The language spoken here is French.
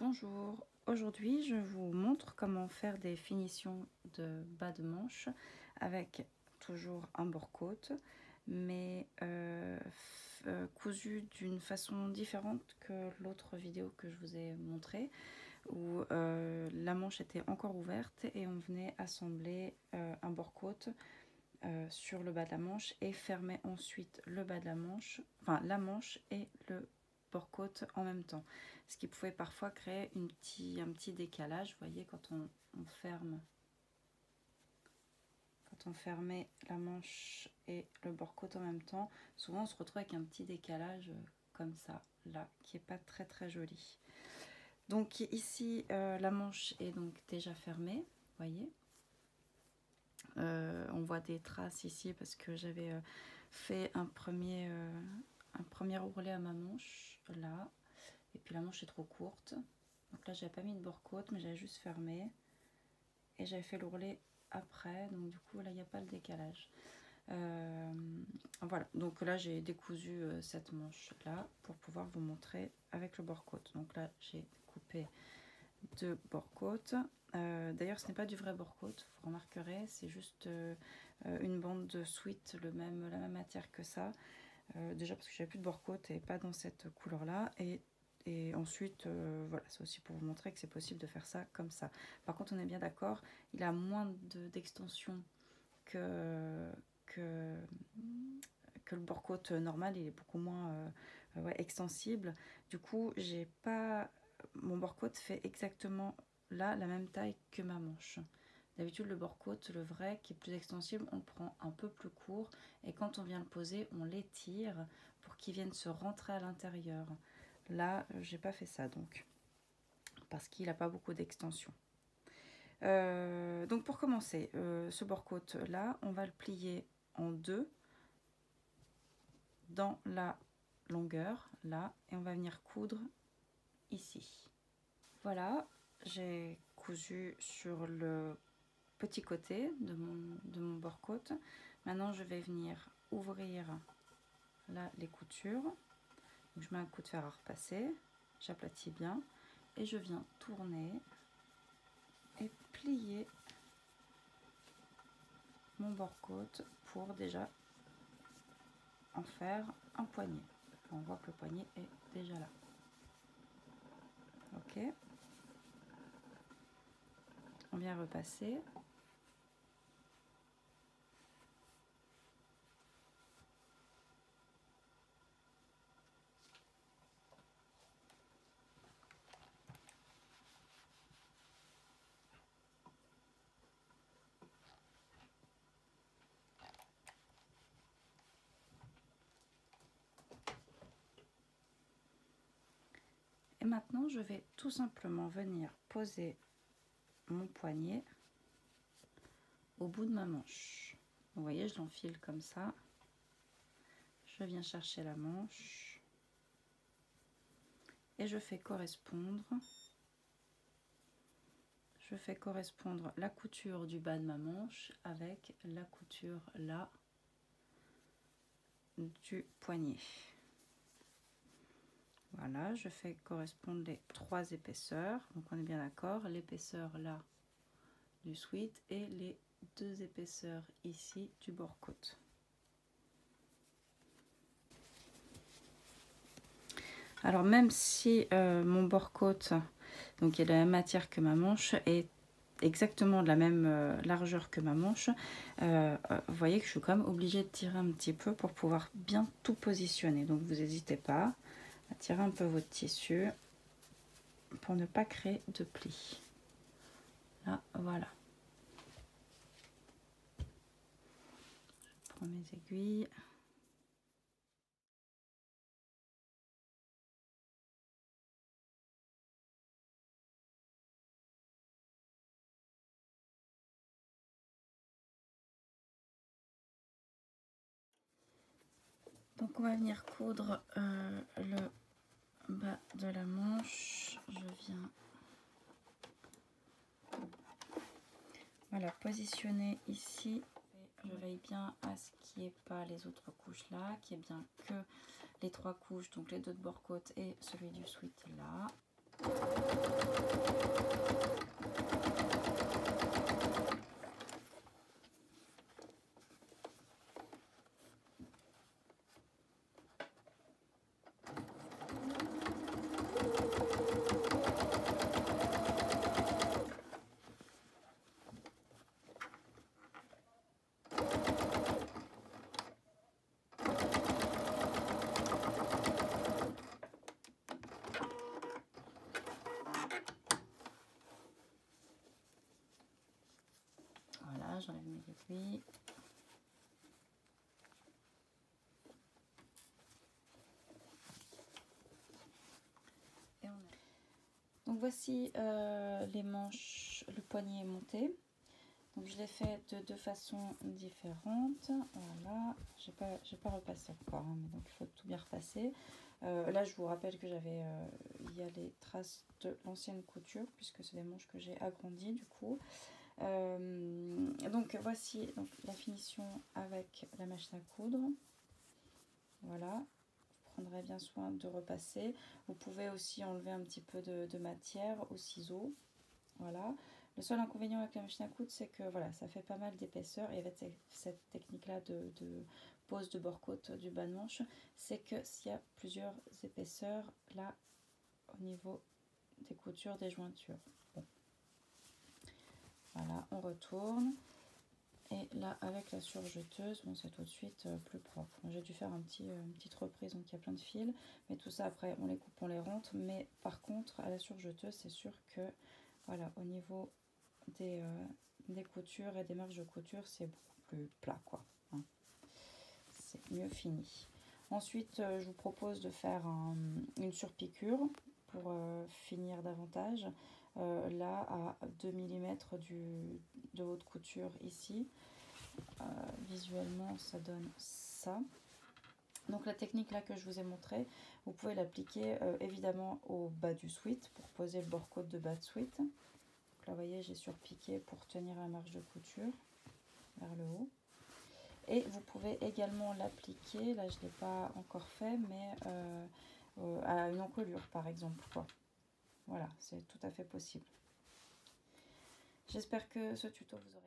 Bonjour, aujourd'hui je vous montre comment faire des finitions de bas de manche avec toujours un bore-côte mais cousu d'une façon différente que l'autre vidéo que je vous ai montré où la manche était encore ouverte et on venait assembler un bore-côte sur le bas de la manche et fermer ensuite le bas de la manche, enfin la manche et le bore-côte en même temps, ce qui pouvait parfois créer un petit décalage. Vous voyez, quand on fermait la manche et le bore-côte en même temps, souvent on se retrouve avec un petit décalage comme ça là, qui est pas très joli. Donc ici la manche est donc déjà fermée, vous voyez. On voit des traces ici parce que j'avais fait un premier ourlet à ma manche là, et puis la manche est trop courte, donc là j'avais pas mis de bore-côte mais j'avais juste fermé et j'avais fait l'ourlet après, donc du coup là il n'y a pas le décalage. Voilà, donc là j'ai décousu cette manche là pour pouvoir vous montrer avec le bore-côte. Donc là j'ai coupé deux bore-côte. D'ailleurs ce n'est pas du vrai bore-côte, vous remarquerez, c'est juste une bande de sweat, la même matière que ça. Déjà parce que j'avais plus de bore-côte et pas dans cette couleur là, et ensuite voilà, c'est aussi pour vous montrer que c'est possible de faire ça comme ça. Par contre on est bien d'accord, il a moins d'extension que le bore-côte normal, il est beaucoup moins extensible. Du coup mon bore-côte fait exactement là la même taille que ma manche. D'habitude le bore-côte, le vrai qui est plus extensible, on le prend un peu plus court et quand on vient le poser on l'étire pour qu'il vienne se rentrer à l'intérieur. Là j'ai pas fait ça donc parce qu'il n'a pas beaucoup d'extension. Donc pour commencer, ce bore-côte là on va le plier en deux dans la longueur là et on va venir coudre ici. Voilà, j'ai cousu sur le petit côté de mon bore-côte. Maintenant je vais venir ouvrir là les coutures. Donc, je mets un coup de fer à repasser, j'aplatis bien et je viens tourner et plier mon bore-côte pour déjà en faire un poignet. On voit que le poignet est déjà là. Ok, on vient repasser. Et maintenant, je vais tout simplement venir poser mon poignet au bout de ma manche. Vous voyez, je l'enfile comme ça. Je viens chercher la manche et je fais correspondre la couture du bas de ma manche avec la couture là du poignet. Voilà, je fais correspondre les trois épaisseurs. Donc on est bien d'accord, l'épaisseur là du sweat et les deux épaisseurs ici du bore-côte. Alors même si mon bore-côte, donc il y a de la même matière que ma manche, est exactement de la même largeur que ma manche, vous voyez que je suis quand même obligée de tirer un petit peu pour pouvoir bien tout positionner. Donc vous n'hésitez pas à tirer un peu votre tissu pour ne pas créer de plis. Là, voilà. Je prends mes aiguilles. Donc on va venir coudre le bas de la manche. Je viens positionner ici. Je veille bien à ce qu'il n'y ait pas les autres couches là, qu'il y ait bien que les trois couches, donc les deux de bore-côte et celui du sweat là. j'enlève mes aiguilles. Donc voici les manches, le poignet est monté. Donc je l'ai fait de deux façons différentes. Voilà, j'ai pas repassé encore, hein, mais donc il faut tout bien repasser. Là je vous rappelle que j'avais, il y a les traces de l'ancienne couture puisque c'est des manches que j'ai agrandies du coup. Donc voici donc, la finition avec la machine à coudre. Voilà. Prendrez bien soin de repasser. Vous pouvez aussi enlever un petit peu de matière au ciseau. Voilà. Le seul inconvénient avec la machine à coudre, c'est que voilà, ça fait pas mal d'épaisseur. Et avec cette technique-là de pose de bord-côte du bas de manche, c'est que s'il y a plusieurs épaisseurs là au niveau des coutures, des jointures. Bon. Voilà, on retourne. Et là, avec la surjeteuse, bon, c'est tout de suite plus propre. J'ai dû faire une petite reprise, donc il y a plein de fils. Mais tout ça, après, on les coupe, on les rentre. Mais par contre, à la surjeteuse, c'est sûr que, voilà, au niveau des coutures et des marges de couture, c'est beaucoup plus plat, quoi. Hein. C'est mieux fini. Ensuite, je vous propose de faire une surpiqûre pour finir davantage. Là, à 2 mm de haute couture ici. Visuellement, ça donne ça. Donc la technique là que je vous ai montré, vous pouvez l'appliquer évidemment au bas du sweat pour poser le bord-côte de bas de sweat. Donc là, vous voyez, j'ai surpiqué pour tenir la marge de couture vers le haut. Et vous pouvez également l'appliquer, là je ne l'ai pas encore fait, mais à une encolure par exemple, quoi. Voilà, c'est tout à fait possible. J'espère que ce tuto vous aura